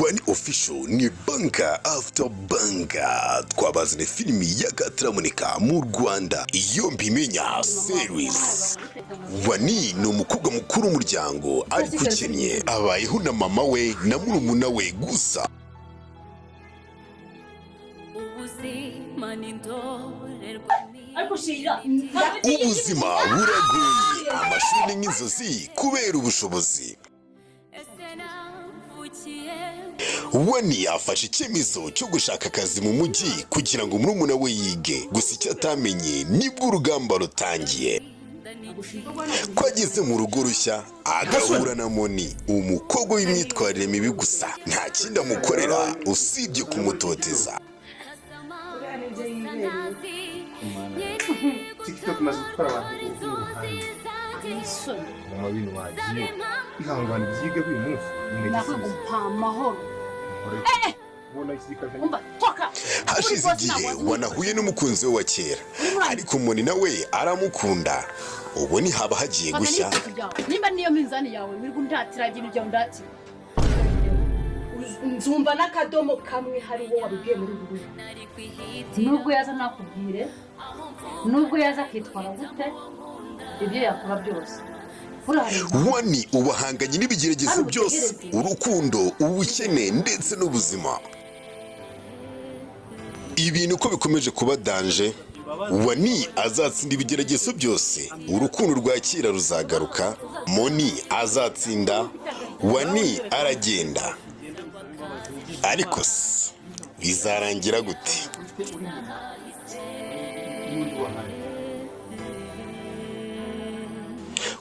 Wani official ni banka after banka. Twabazane filimi y'akataramunika mu Rwanda iyo mbimenya series. Wani ni umukobwa mukuru w'umuryango ariko ukennye, abayeho na mama we na murumuna we gusa. Ubuzima buragoye, amashuri n'inzozi kubera ubushobozi. Wani afashe icyemezo cyo gushaka akazi mu mujyi kugira ngo murumuna we yige, gusa icyo atamenye nibwo urugamba rutangiye. Kwageze mu rugo rushya agahura na Moni, umukobwa w'imyitwarire mibi gusa, nta kindi amukorera usibye kumutoteza. TikTok maze gukora abantu b'ubuhanzi. Mama bintu wagiye ihangana byige uyu munsi nakagumpa amahoro. Hashize igihe wanahuye n'umukunzi we wa kera, ariko Moni nawe aramukunda. Ubu ni haba hagiye gushya. Nimba niyo minzani yawe wirwa ndatira ikintu cyo ndatira. Nzumva n'akadomo kamwe hari wo wabibwiye muri ubu. Nubwo yaza nakubwire, nubwo yaza kwitwara gute, ibyo yakora byose. Wani ubahanganye n'ibigeragezo byose, urukundo, ubukene ndetse n'ubuzima. Ibintu uko bikomeje kuba danje, Wani azatsinda ibigeragezo byose, urukundo rwa kera ruzagaruka, Moni azatsinda, Wani aragenda. Ariko se bizarangira gute?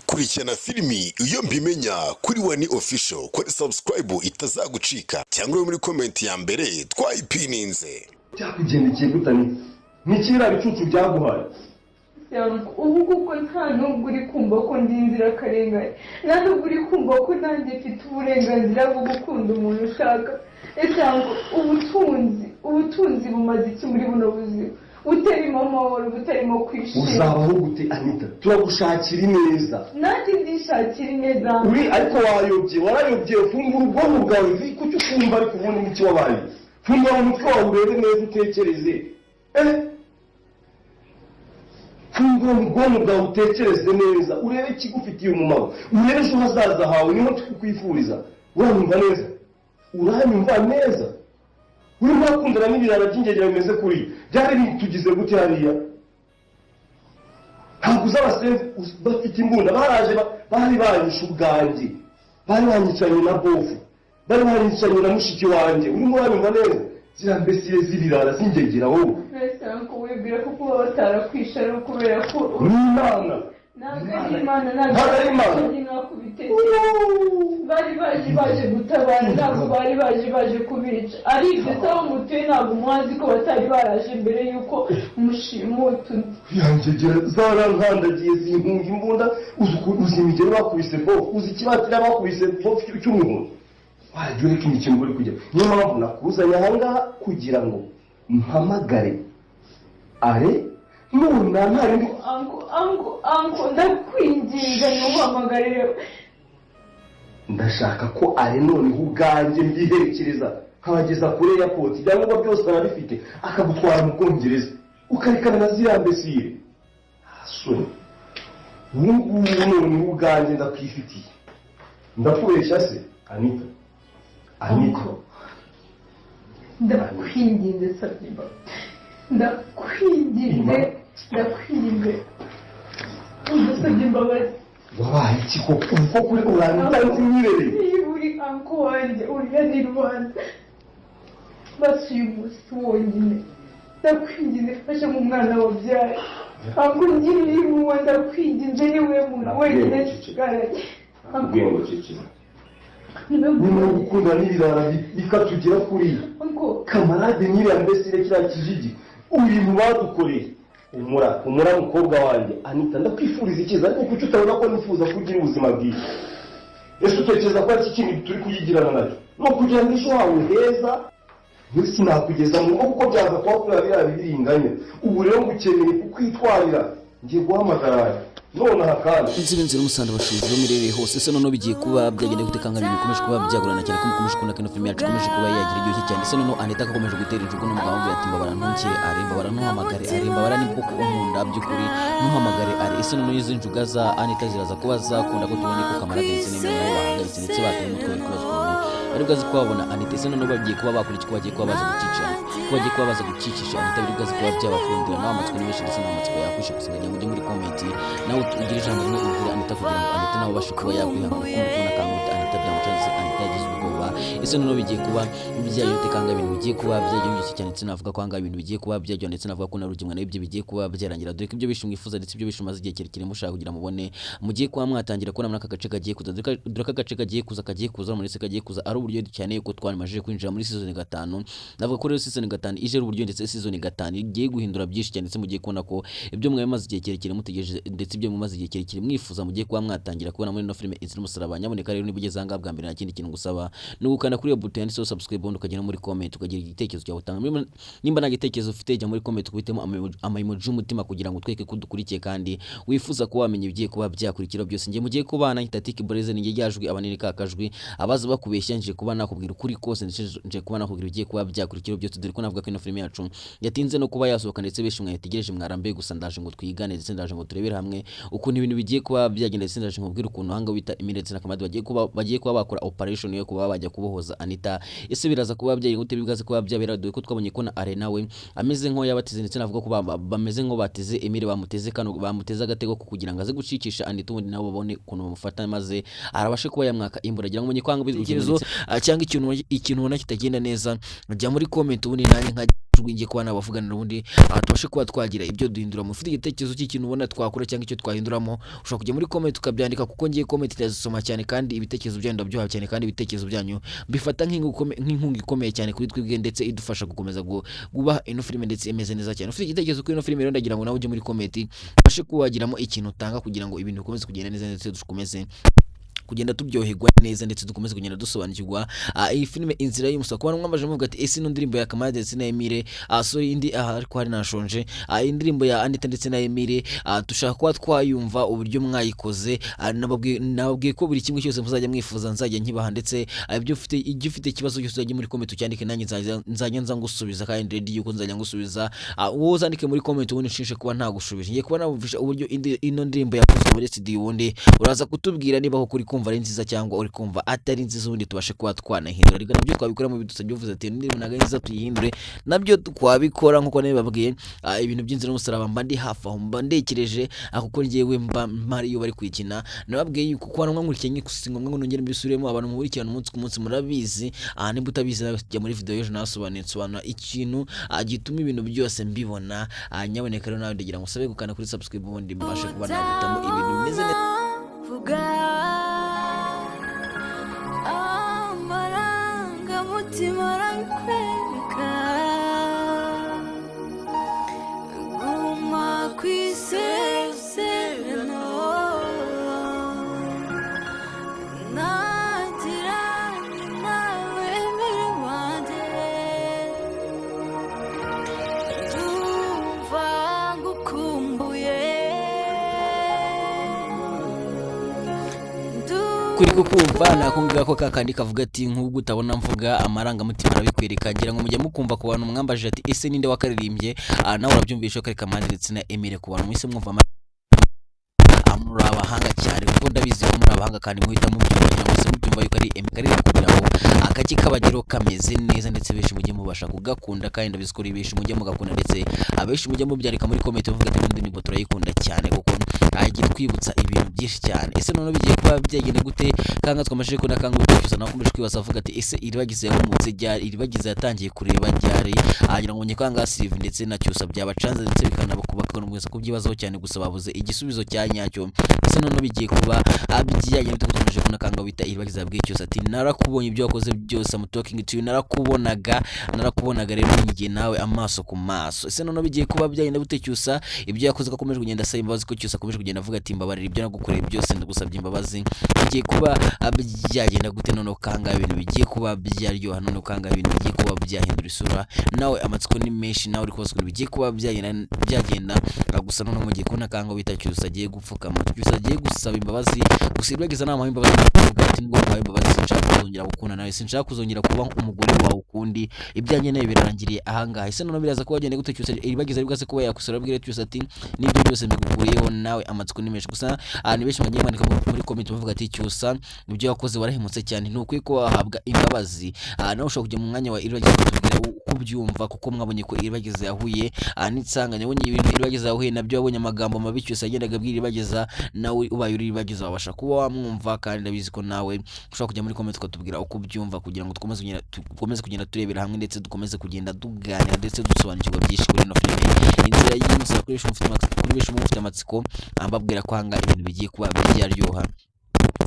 Kurikirana filimi iyo mbimenya kuri Wani official, kuri subscribe itazagucika, cyangwa muri comment ya mbere twayipininze. Cyakugendekeye gutani nikira bicucu byaguhaye. Ubu kuko nta nubwo uri kumva ko ndi inzirakarengane, nta nubwo uri kumva ko nanjye mfite uburenganzira bwo gukunda umuntu ushaka. Cyangwa ubutunzi bumaze iki muri buno buzima, butarimo amahoro, butarimo kwishima. Uzabaho gute Anita? Turagushakira ineza. Nanjye ndishakira ineza. Uri ariko warayobye fungura ubwonko bwawe kuki ukumva ariko ubundi n'iki wabaye. Fungura umutwe wawe urebe neza utekereze. Fungura ubwonko bwawe utekereze neza, urebe ikigufitiye umumaro, urebe ejo hazaza hawe, niho tukwifuriza. Uranyumva neza? Uranyumva neza? Uri mwakundana n'ibirara by'ingegera bimeze kuri byari bitugize gute hariya? Ntabwo uz'abasenzi bafite imbunda baraje bari banyisha ubwanjye, bari banyicanye na bofu, bari banyicanye na mushiki wanjye. Urimo uranyumva neza? Zira mbesire z'ibirara z'ingegera wowe. Mbese ko wibwira ko kuba batarakwisha ari ukubera ko ni Imana. Ntabwo ari Imana. Bari baje gutabara, ntabwo bari baje kubica. Ari ibyo sawa mutuye ntabwo muhazi ko batari baraje mbere yuko mushimutu. Yangegera zarankandagiye zinkunga imbunda, uzi imigero bakubise bofu, uzi ikibatira bakubise bofu cy'umuhondo. Wajya ureka imikino uri kujya. Niyo mpamvu nakuzanye ahangaha kugira ngo mpamagare Are nuna ntari anko ndakwinginga ntuhamagarire. Ndashaka ko Are noneho ubwanjye mbiherekereza nkabageza kure airport, ibyangombwa byose arabifite, akagutwara mu Bwongereza ukarikana na ziriya mbesire. Asore ubu noneho ubwanjye ndakwifitiye. Ndakubeshya se Anita? Ndakwinginze Sabiba, ndakwinginze ndasabye imbabazi. Wabaye iki koko kuri uranyita nzirere? Niba uri anko wanjye urya ni Rwanda, basi uyu munsi wonyine ndakwinginze fasha mu mwana wabyaye. Anko ngirira impuhwe, ndakwinginze niwe muntu wenyine nsigaranye. Ubwenge cece niba gukunda n'ibirara bikatugira kuri kamarade nyiriya mbesire kiriya kijiji uri mu badukoreye. Umura mukobwa wanjye Anita, ndakwifuriza icyiza, ariko kuki utabona ko nifuza kugira ubuzima bwiza? Ese utekereza ko iki kintu turi kuyigirana nacyo no kugira ngo ejo hawe heza? Nisi nakugeza mu rugo kuko byaza kuba kuri biriya biringanya. Ubu rero ngukeneye kukwitwarira ngiye guhamagara nonaha kandi inzira umusanda bashinzwe mirere hose se none bigiye kuba byagenda gutekanga ibintu bikomeje kuba byagurana cyane ko mukomeje kubona kino film yacu ikomeje kuba yagira igihe cyane se none Anita akomeje gutera injugu n'umugabo we ati mbabara ntunkire aremba baranuhamagare aremba barani bwo unkunda by'ukuri ntuhamagare ari ese none izi njuga za Anita ziraza kuba zakunda ko tubone ko kamara ndetse n'imwe bahagaritse ndetse bateye umutwe w'ikibazo ariko azi kwabona Anita se none bagiye kuba bakurikira bagiye kuba baza gucicisha Anita biri gazi kuba byabafundira nawe amatsiko n'ibishye ndetse n'amatsiko yakwishe gusigaye ngo muri comment nawe ugira ijambo rimwe ubwira Anita kugira ngo Anita nawe bashe kuba yakwihangana kumva kubona kanguta Anita byamucanze Anita yagize ubwoba ese none bigiye kuba byayote kanga ibintu bigiye kuba byagiye cyane ndetse navuga ko hanga ibintu bigiye kuba byagiye ndetse navuga ko narugimwe n'ibyo bigiye kuba byarangira dore ko ibyo bishimwe ifuza ndetse ibyo bishimwe igihe kirekire mushaka kugira mubone mugiye kuba mwatangira kubona muri aka gace kagiye kuza dore ka gace kagiye kuza muri se kagiye kuza ari uburyo cyane yuko twanimajije kwinjira muri season 5 navuga ko rero season 5 ije uburyo ndetse season 5 igiye guhindura byinshi cyane ndetse mugiye kubona ko ibyo mwe maze igihe kirekire mutegereje ndetse ibyo mumaze igihe kirekire mwifuza mugiye kuba mwatangira kubona muri no filime Inzira y'umusaraba nyaboneka rero nibugeze anga bwa mbere nakindi kintu gusaba no gukanda kuri iyo button yanditseho subscribe ukagera muri comment ukagira igitekerezo cyawe utanga nimba nta gitekerezo ufite jya muri comment kubitemo amaimoji umutima kugira ngo tweke kudukurikiye kandi wifuza ko wamenye ibigiye kuba byakurikira byose ngiye mugiye kubana Hitatiki Breze ninge yajwe abanini kakajwi abaza bakubeshya nje kuba nakubwira ukuri kose nje kuba nakubwira ibigiye kuba byakurikira byose dore ko navuga ko ino filime yacu yatinze no kuba yasohoka ndetse beshi mwategereje mwarambe gusa ndaje ngo twigane ndetse ndaje ngo turebere hamwe ukuntu ibintu bigiye kuba byagenda ndetse ndaje ngo ubwira ukuntu hanga wita Imiretse na Kamadi bagiye kuba bakora operation yo kuba bajya kubohoza Anita ese biraza kuba byagiye gute bigaze kuba byabera dore ko twabonye ko na Arena we ameze nko yabateze ndetse navuga ko bameze nko bateze Emile bamuteze kano bamuteze agatego ko kugira ngo aze gucicisha Anita ubundi nabo babone ukuntu bamufata maze arabashe kuba yamwaka imbura gira ngo menye kwanga bizo cyangwa ikintu ubona kitagenda neza jya muri comment ubundi nanjye nka ngiye kuba nabavuganira ubundi tubashe kuba twagira ibyo duhindura mufite igitekerezo cy'ikintu ubona twakora cyangwa icyo twahinduramo ushobora kujya muri comment ukabyandika kuko ngiye comment irazisoma cyane kandi ibitekerezo byanyu ndabyoha cyane kandi ibitekerezo byanyu bifata nk'inkunga ikomeye cyane kuri twebwe ndetse idufasha gukomeza gubaha ino filime ndetse imeze neza cyane ufite igitekerezo kuri ino filime rero ndagira ngo nawe ujye muri comment ubashe kuwagiramo ikintu utanga kugira ngo ibintu bikomeze kugenda neza ndetse dukomeze kugenda tubyoherwa neza ndetse dukomeze kugenda dusobanukirwa iyi filime Inzira y'umusaraba kuba mwamaje muvuga ati ese no ndirimbo ya Kamadi ndetse na Emile so indi ariko hari nashonje indirimbo ya Anita ndetse na Emile tushaka kuba twayumva uburyo mwayikoze nababwiye ko buri kimwe cyose muzajya mwifuza nzajya nkibaha ndetse ibyo ufite ikibazo cyose uzajya muri comment cyandike nanjye nzajya nza ngusubiza kandi ready yuko nzajya ngusubiza wowe uzandike muri comment ubundi nshinje kuba ntagushubije ngiye kuba nabumvisha uburyo ino ndirimbo yakozwe muri studio ubundi uraza kutubwira niba ho kuri kumva ari nziza cyangwa uri kumva atari nziza ubundi tubashe kuba twanahindura ariko nabyo twabikora mu bidusabye uvuze ati ndirimbo naga nziza tuyihindure nabyo twabikora nkuko nabibabwiye ibintu by'Inzira y'umusaraba mba ndi hafi aho mba ndekereje kuko ngiyewe mba mari yo bari kwikina nababwiye yuko kwa namwe nkurikiye gusinga ngo nongere mbisubiremo abantu muburikirana umunsi ku munsi murabizi nimba utabizi jya muri video yo nasobanura ikintu gituma ibintu byose mbibona nyaboneka rero nawe ndagira ngo usabe gukana kuri subscribe ubundi mbashe kuba nagutamo ibintu bimeze neza kuri kukumva nakumbwira ko kakandi kavuga ati nk'ubwo utabona mvuga amarangamutima arabikwereka ngira ngo mujya mukumva ku bantu mwambajije ati ese ninde wakaririmbye nawe urabyumvisha ko ari Kamadi ndetse na Emile ku bantu mwise mwumva muri abahanga cyane kuko ndabizi ko muri abahanga kandi muhita mubyumva cyangwa se mubyumva yuko ari Emile kugira ngo akaki kabagiro kameze neza ndetse beshi mujye mubasha kugakunda kandi ndabizi ko beshi mujye mugakunda ndetse abeshi mujye mubyarika muri comment bavuga ati n'undi nibo turayikunda cyane kuko agiye kwibutsa ibintu byinshi cyane ese none bigiye kuba byagende gute kanga twamashije ko nakanga utekereza nakomeje kwibaza avuga ati ese iribagize yahumutse ryari iribagize yatangiye kureba ryari agira ngo nyekanga Sylvie ndetse na Cyusa byabacanze ndetse bikanaba kubaka no mwese kubyibazaho cyane gusa babuze igisubizo cya nyacyo ese none bigiye kuba byagende twamashije ko nakanga wita iribagize yabwiye Cyusa ati narakubonye ibyo wakoze byose I'm talking to you narakubonaga rero ngiye nawe amaso ku maso ese none bigiye kuba byagende gute Cyusa ibyo yakoze ko akomeje kugenda asaba imbabazi ko Cyusa akomeje kugenda avuga ati mbabarira ibyo nagukoreye byose ndagusabye imbabazi bigiye kuba byagenda gute noneho kanga ibintu bigiye kuba byaryoha noneho kanga ibintu bigiye kuba byahindura isura nawe amatsiko ni menshi nawe uri kubazwa bigiye kuba byagenda gusa noneho mu gihe kubona kanga wita cyusa agiye gupfukama cyusa agiye gusaba imbabazi gusa irwageza nama imbabazi ati ngo kwaye imbabazi sinshaka kuzongera gukunda nawe sinshaka kuzongera kuba umugore wawe ukundi ibyanjye nayo birarangiriye ahangaha ese noneho biraza kuba bagenda gute cyusa irwageza ari bwase kuba yakusura abwira cyusa ati nibyo byose mbikuguriyeho nawe amatsiko ni menshi gusa ni benshi bagiye bandika muri comment bavuga ati cyusa ibyo wakoze warahemutse cyane ntukwiye ko wahabwa imbabazi nawe ushobora kujya mu mwanya wa irwageza kutubwira uko byumva kuko mwabonye ko irwageza yahuye n'itsanganya abonye ibintu irwageza yahuye nabyo wabonye amagambo mabi cyose yagendaga abwira irwageza nawe ubaye uri irwageza wabasha kuba wamwumva kandi ndabizi ko nawe ushobora kujya muri comment ukatubwira uko byumva kugira ngo dukomeze kugenda turebera hamwe ndetse dukomeze kugenda tuganira ndetse dusobanukirwa byinshi kuri ino filime inzira y'umusaba kuri benshi mufite amatsiko ambabwira ko hanga ibintu bigiye kuba byaryoha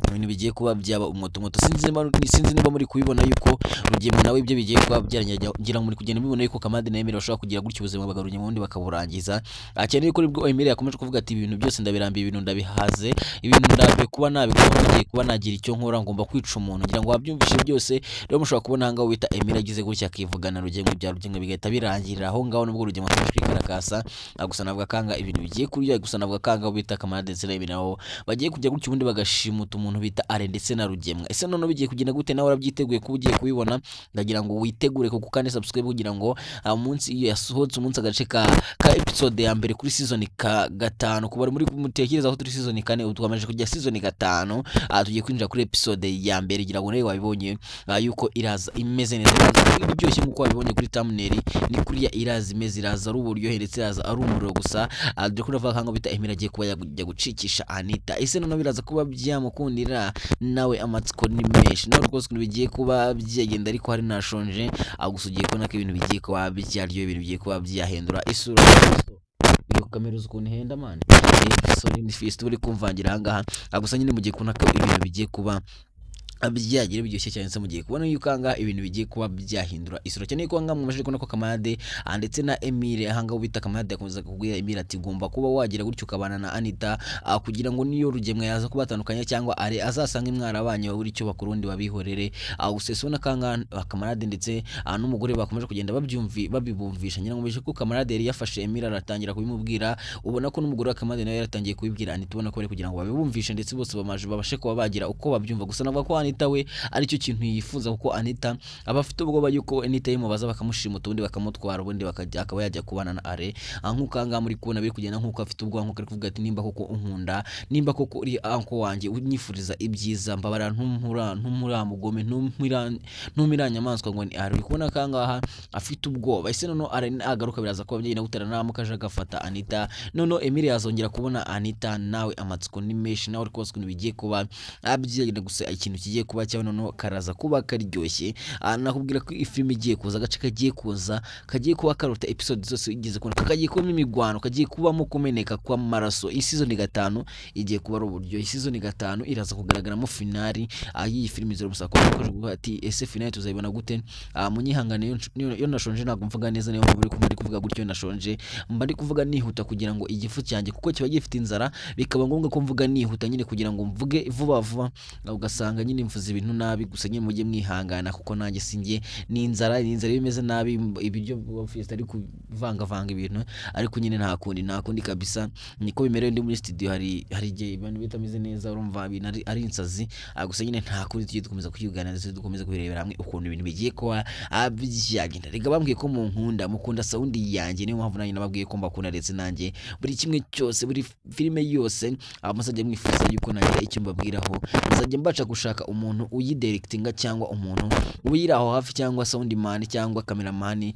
ibintu bigiye kuba byaba umwoto sinzi niba muri kubibona yuko Rugema nawe ibyo bigiye kuba byarangira muri kugenda bibona yuko Kamade na Emile bashobora kugira gutyo ubuzima bagarunya ubundi bakaburangiza akeneye ko ibwo Emile yakomeje kuvuga ati ibintu byose ndabirambiye ibintu ndabihaze ibintu ndabe kuba nabikora bigiye kuba nagira icyo nkora ngomba kwica umuntu ngira ngo wabyumvishe byose rero mushobora kubona hanga wita Emile agize gutya akivugana Rugema bya Rugema bigahita birangirira aho ngaho nubwo Rugema kwikarakasa gusa navuga kanga ibintu bigiye kurya gusa navuga kanga wita Kamade ndetse na Emile naho bagiye kujya gutyo ubundi bagashimuta umuntu bita Are ndetse na Rugema ese none bigiye kugenda gute nawe urabyiteguye kuba ugiye kubibona ndagira ngo witegure kuko kandi subscribe kugira ngo umunsi iyo yasohotse umunsi agace ka episode ya mbere kuri season ka 5 kuba muri mutekereza aho turi season 4 utwamaje kujya season 5 tugiye kwinjira kuri episode ya mbere gira ngo nawe wabibonye yuko iraza imeze neza biryoshye nkuko wabibonye kuri thumbnail ni kuri ya iraza imeze iraza ari uburyo ndetse iraza ari umuriro gusa dore ko navuga kanga bita Emile agiye kuba yajya gucikisha Anita ese none biraza kuba byamukundira nawe amatsiko ni menshi nawe rwose bigiye kuba byagenda ariko hari nashonje agusugiye ko nako ibintu bigiye kuba byaryo ibintu bigiye kuba byahindura isura iyo kamera ukuntu henda man sorry ni fist uri kumvangira ahangaha gusa nyine mugiye kubona ko ibintu bigiye kuba abyagira biryoshye cyane se mugiye kubona yuko anga ibintu bigiye kuba byahindura isura cyane ko anga mumashije kubona ko Kamade ndetse na Emile hanga ubita Kamade yakomeza kubwira Emile ati gomba kuba wagira gutyo ukabana na Anita kugira ngo niyo Rugema yaza kubatandukanya cyangwa Are azasanga imwarabanye buri cyo bakurundi babihorere usesona kanga Kamade ndetse n'umugore bakomeje kugenda babibumvisha nyina ngomeje ko Kamade yari yafashe Emile aratangira kubimubwira ubona ko n'umugore wa Kamade nawe yaratangiye kubibwira Anita ubona ko bari kugira ngo babibumvishe ndetse bose bamaje babashe kuba bagira uko babyumva gusa navuga ko Anita we aricyo kintu yifuza kuko Anita abafite ubwoba yuko Anita yimubaza bakamushimuta ubundi bakamutwara ubundi bakajya akaba yajya kubana na Are nk'ukanga muri kubona biri kugenda nk'uko afite ubwoba nk'uko ari kuvuga ati nimba koko unkunda nimba koko uri anko wanjye unyifuriza ibyiza mbabara ntumura ntumira nyamaswa ngo ni Are uri kubona kangaha afite ubwoba ese none Are agaruka biraza kuba byina gutarana mukaje agafata Anita none Emile yazongera kubona Anita nawe amatsiko ni menshi nawe rwose kuntu bigiye kuba abyigenda gusa ikintu kigiye kuba cyane no karaza kuba karyoshye nakubwira ko ifilm igiye kuza agace kagiye kuza kagiye kuba karota episode zose igeze kubona kagiye kuba imigwano kagiye kubamo kumeneka kwa maraso season 5 igiye kuba ari uburyo season 5 iraza kugaragaramo finali iyi film izero musako ko ati ese finali tuzayibona gute munyihangane yo nashonje ntabwo mvuga neza niyo muri kumari kuvuga gutyo nashonje mbari kuvuga nihuta kugira ngo igifu cyanjye kuko kiba gifite inzara bikaba ngombwa ko mvuga nihuta nyine kugira ngo mvuge vuba ugasanga nyine mvuze ibintu nabi gusa nyine mujye mwihangana kuko nanjye sinjye ni inzara bimeze nabi ibiryo bafite ari kuvanga ibintu ariko nyine nta kundi kabisa niko bimerewe ndi muri studio hari igihe ibintu bitameze neza urumva ibintu ari insazi gusa nyine nta kundi tugiye dukomeza kuyuganira ndetse dukomeza kubirebera hamwe ukuntu ibintu bigiye kuba byagenda rega bambwiye ko mukunda sound yanjye niyo mpamvu nanjye nababwiye ko mbakunda ndetse nanjye buri kimwe cyose buri filime yose amusajye mwifuza yuko nagira icyo mbabwiraho muzajye mbaca gushaka umuntu uyidirectinga cyangwa umuntu uyiraho hafi cyangwa sound man cyangwa cameraman